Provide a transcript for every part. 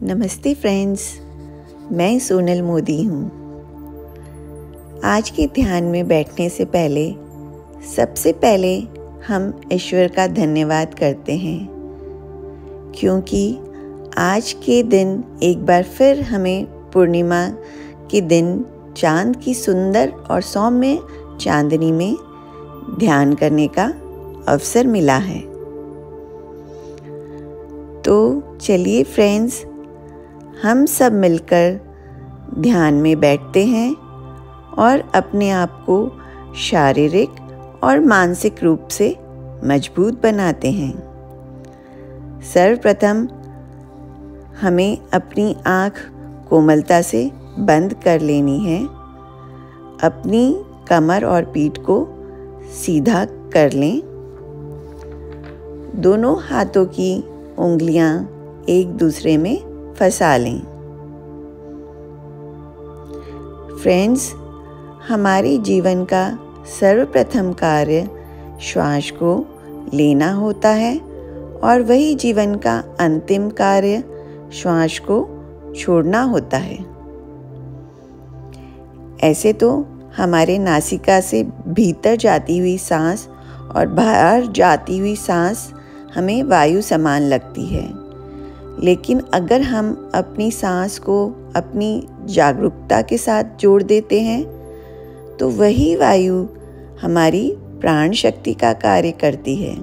नमस्ते फ्रेंड्स, मैं सोनल मोदी हूँ। आज के ध्यान में बैठने से पहले सबसे पहले हम ईश्वर का धन्यवाद करते हैं, क्योंकि आज के दिन एक बार फिर हमें पूर्णिमा के दिन चांद की सुंदर और सौम्य चांदनी में ध्यान करने का अवसर मिला है। तो चलिए फ्रेंड्स, हम सब मिलकर ध्यान में बैठते हैं और अपने आप को शारीरिक और मानसिक रूप से मजबूत बनाते हैं। सर्वप्रथम हमें अपनी आँख कोमलता से बंद कर लेनी है। अपनी कमर और पीठ को सीधा कर लें। दोनों हाथों की उंगलियां एक दूसरे में फंसा लें। फ्रेंड्स, हमारे जीवन का सर्वप्रथम कार्य श्वास को लेना होता है और वही जीवन का अंतिम कार्य श्वास को छोड़ना होता है। ऐसे तो हमारे नासिका से भीतर जाती हुई सांस और बाहर जाती हुई सांस हमें वायु समान लगती है, लेकिन अगर हम अपनी सांस को अपनी जागरूकता के साथ जोड़ देते हैं तो वही वायु हमारी प्राण शक्ति का कार्य करती है।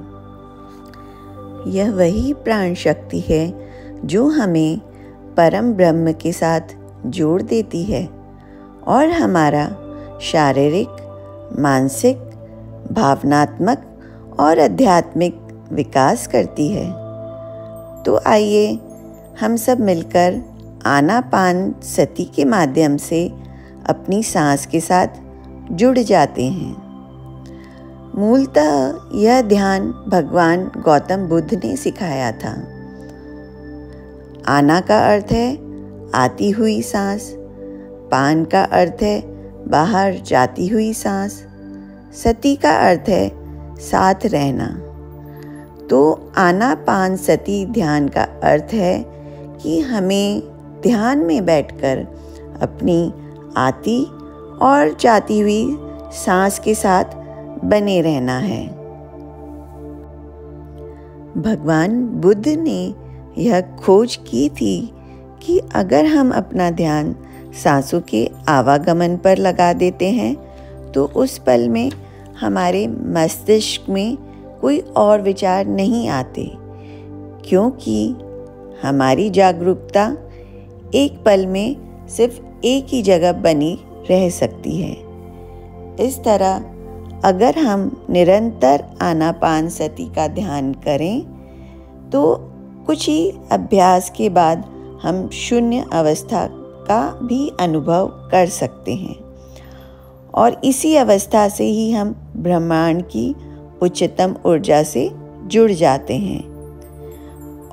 यह वही प्राण शक्ति है जो हमें परम ब्रह्म के साथ जोड़ देती है और हमारा शारीरिक, मानसिक, भावनात्मक और आध्यात्मिक विकास करती है। तो आइए हम सब मिलकर आनापानसति के माध्यम से अपनी सांस के साथ जुड़ जाते हैं। मूलतः यह ध्यान भगवान गौतम बुद्ध ने सिखाया था। आना का अर्थ है आती हुई सांस, पान का अर्थ है बाहर जाती हुई सांस, सति का अर्थ है साथ रहना। तो आनापानसति ध्यान का अर्थ है कि हमें ध्यान में बैठकर अपनी आती और जाती हुई सांस के साथ बने रहना है। भगवान बुद्ध ने यह खोज की थी कि अगर हम अपना ध्यान सांसों के आवागमन पर लगा देते हैं तो उस पल में हमारे मस्तिष्क में कोई और विचार नहीं आते, क्योंकि हमारी जागरूकता एक पल में सिर्फ एक ही जगह बनी रह सकती है। इस तरह अगर हम निरंतर आनापानसति का ध्यान करें तो कुछ ही अभ्यास के बाद हम शून्य अवस्था का भी अनुभव कर सकते हैं और इसी अवस्था से ही हम ब्रह्मांड की उच्चतम ऊर्जा से जुड़ जाते हैं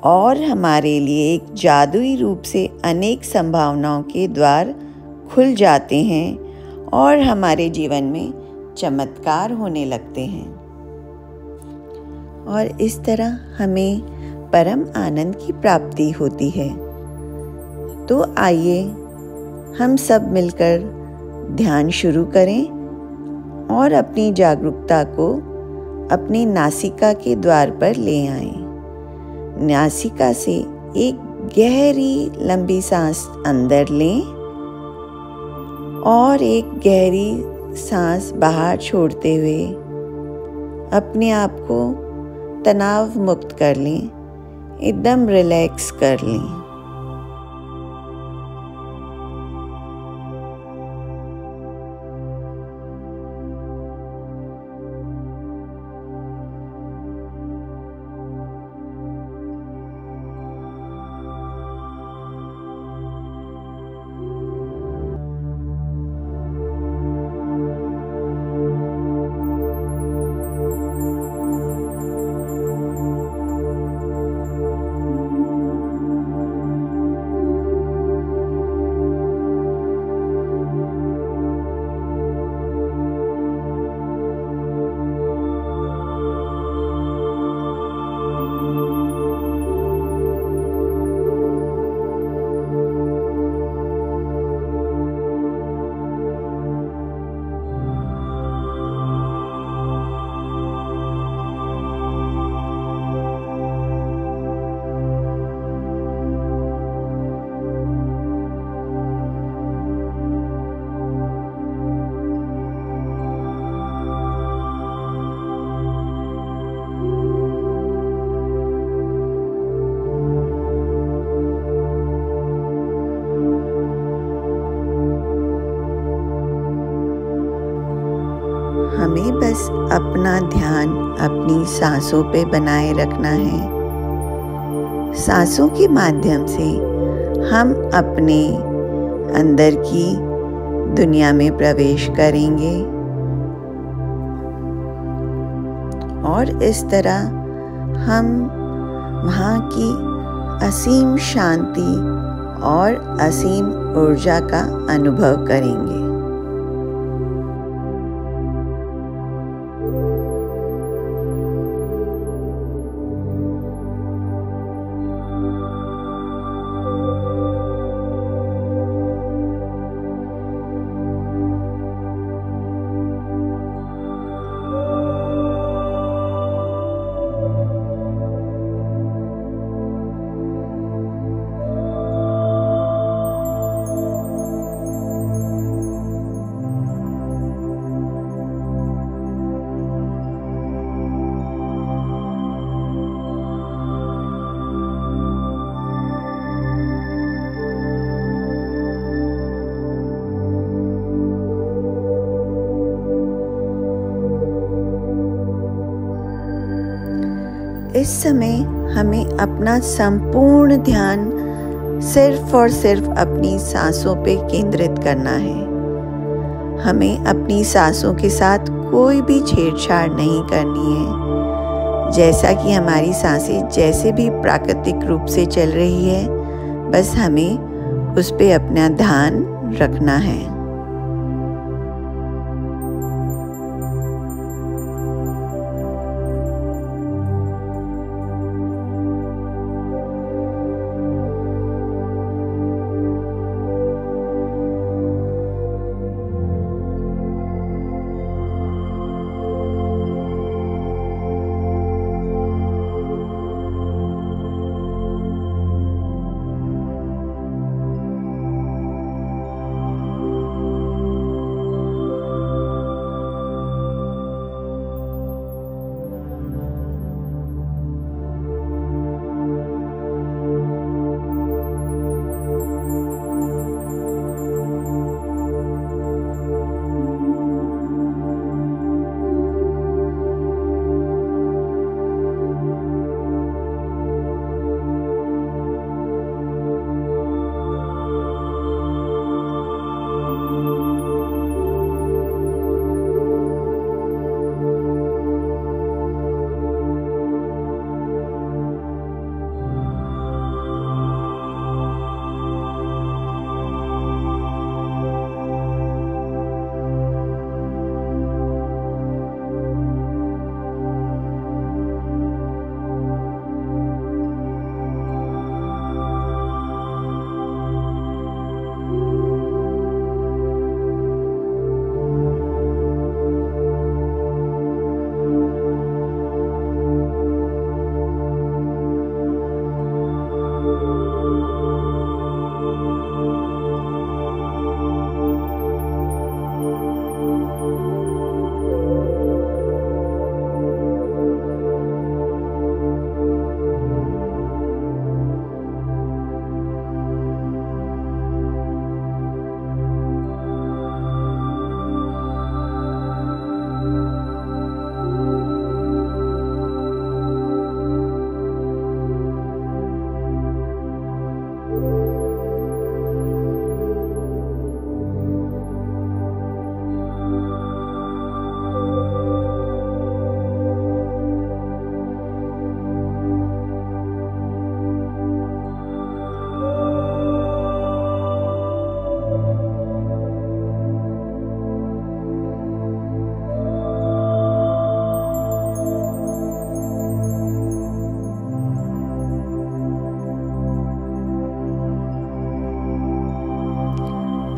और हमारे लिए एक जादुई रूप से अनेक संभावनाओं के द्वार खुल जाते हैं और हमारे जीवन में चमत्कार होने लगते हैं और इस तरह हमें परम आनंद की प्राप्ति होती है। तो आइए हम सब मिलकर ध्यान शुरू करें और अपनी जागरूकता को अपनी नासिका के द्वार पर ले आएं। नासिका से एक गहरी लंबी सांस अंदर लें और एक गहरी सांस बाहर छोड़ते हुए अपने आप को तनाव मुक्त कर लें, एकदम रिलैक्स कर लें। बस अपना ध्यान अपनी सांसों पे बनाए रखना है। सांसों के माध्यम से हम अपने अंदर की दुनिया में प्रवेश करेंगे और इस तरह हम वहाँ की असीम शांति और असीम ऊर्जा का अनुभव करेंगे। इस समय हमें अपना संपूर्ण ध्यान सिर्फ और सिर्फ अपनी सांसों पे केंद्रित करना है। हमें अपनी सांसों के साथ कोई भी छेड़छाड़ नहीं करनी है। जैसा कि हमारी सांसें जैसे भी प्राकृतिक रूप से चल रही है, बस हमें उस पे अपना ध्यान रखना है।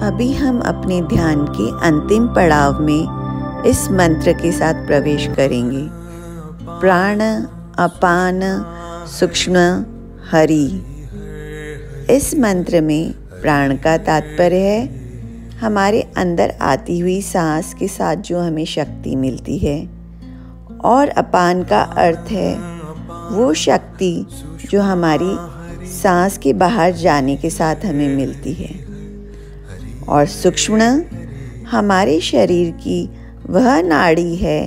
अभी हम अपने ध्यान के अंतिम पड़ाव में इस मंत्र के साथ प्रवेश करेंगे। प्राण अपान सूक्ष्म हरि। इस मंत्र में प्राण का तात्पर्य है हमारे अंदर आती हुई सांस के साथ जो हमें शक्ति मिलती है, और अपान का अर्थ है वो शक्ति जो हमारी सांस के बाहर जाने के साथ हमें मिलती है, और सूक्ष्म हमारे शरीर की वह नाड़ी है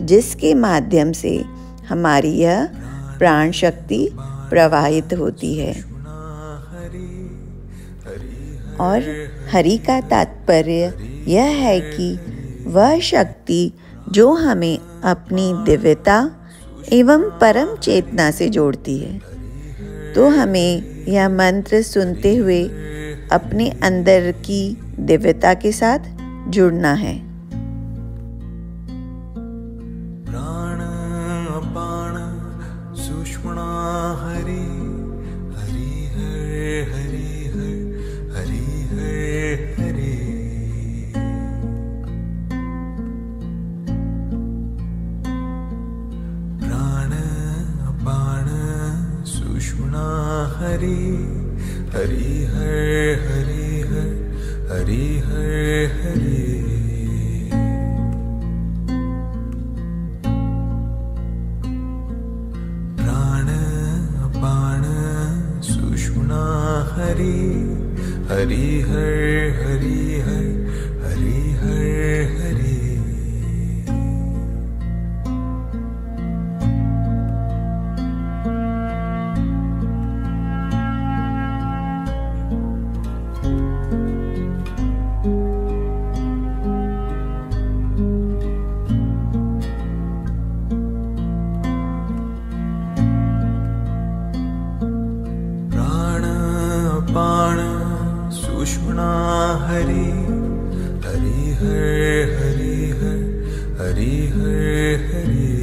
जिसके माध्यम से हमारी यह प्राण शक्ति प्रवाहित होती है। और हरि का तात्पर्य यह है कि वह शक्ति जो हमें अपनी दिव्यता एवं परम चेतना से जोड़ती है। तो हमें यह मंत्र सुनते हुए अपने अंदर की दिव्यता के साथ जुड़ना है। प्राण अपान सुषुम्ना हरि हरि हरि हरि हरि हरि हरि। प्राण अपान सुषुम्ना हरि हरि हरि हरि हरि हरि। हरि हरि हरि हरि हरि हरि। प्राण सुषुम्ना हरि हरि हरि हरि हरि हरि।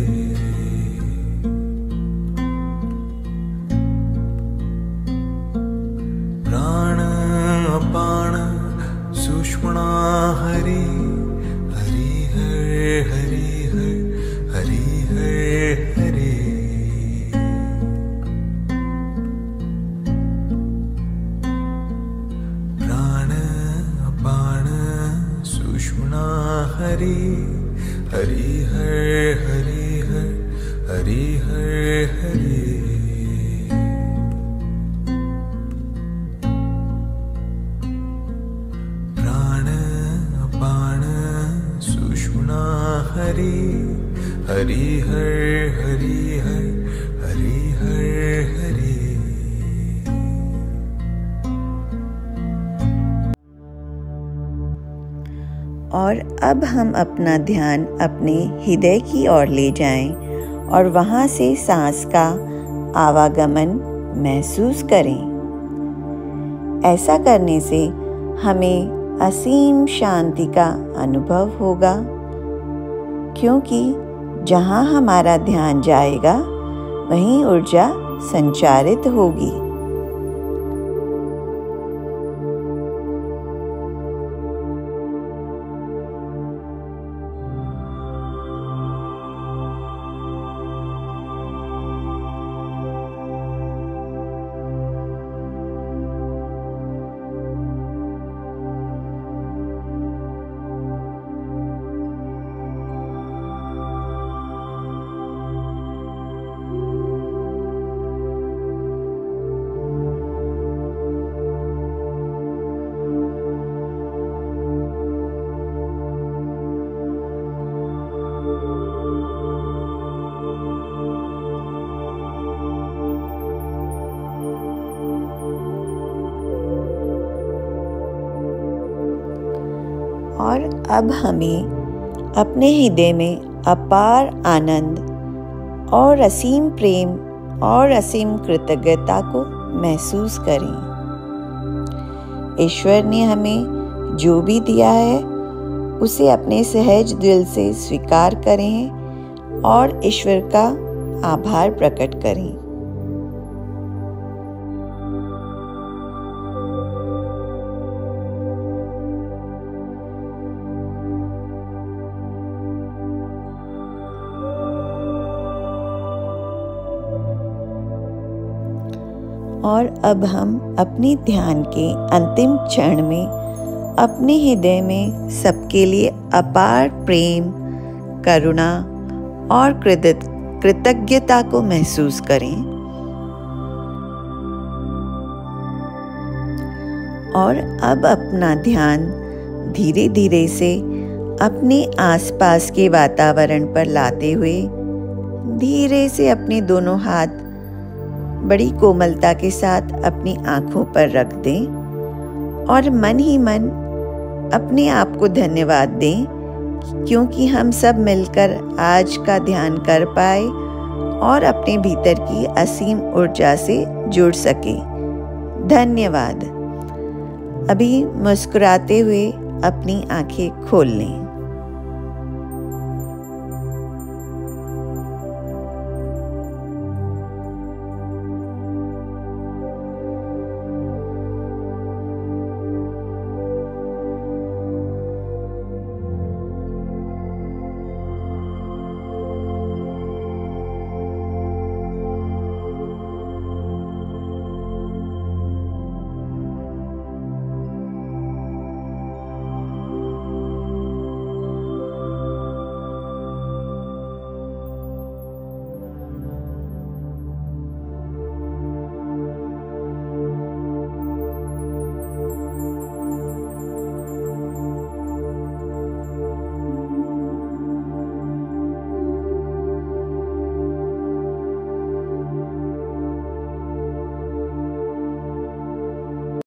प्राण अपान सुषुम्ना हरि हरि हरि हरि हरि हरि। सुषुम्ना हरि हरि हरि हरि हरि हरि। प्राण अपान सुषुम्ना हरि हरि हरि हरि हरि हरि। और अब हम अपना ध्यान अपने हृदय की ओर ले जाएं और वहाँ से सांस का आवागमन महसूस करें। ऐसा करने से हमें असीम शांति का अनुभव होगा, क्योंकि जहाँ हमारा ध्यान जाएगा वहीं ऊर्जा संचारित होगी। और अब हमें अपने हृदय में अपार आनंद और असीम प्रेम और असीम कृतज्ञता को महसूस करें। ईश्वर ने हमें जो भी दिया है उसे अपने सहज दिल से स्वीकार करें और ईश्वर का आभार प्रकट करें। और अब हम अपने ध्यान के अंतिम क्षण में अपने हृदय में सबके लिए अपार प्रेम, करुणा और कृतज्ञता को महसूस करें। और अब अपना ध्यान धीरे धीरे से अपने आसपास के वातावरण पर लाते हुए धीरे से अपने दोनों हाथ बड़ी कोमलता के साथ अपनी आँखों पर रख दें और मन ही मन अपने आप को धन्यवाद दें, क्योंकि हम सब मिलकर आज का ध्यान कर पाए और अपने भीतर की असीम ऊर्जा से जुड़ सके। धन्यवाद। अभी मुस्कुराते हुए अपनी आंखें खोल लें।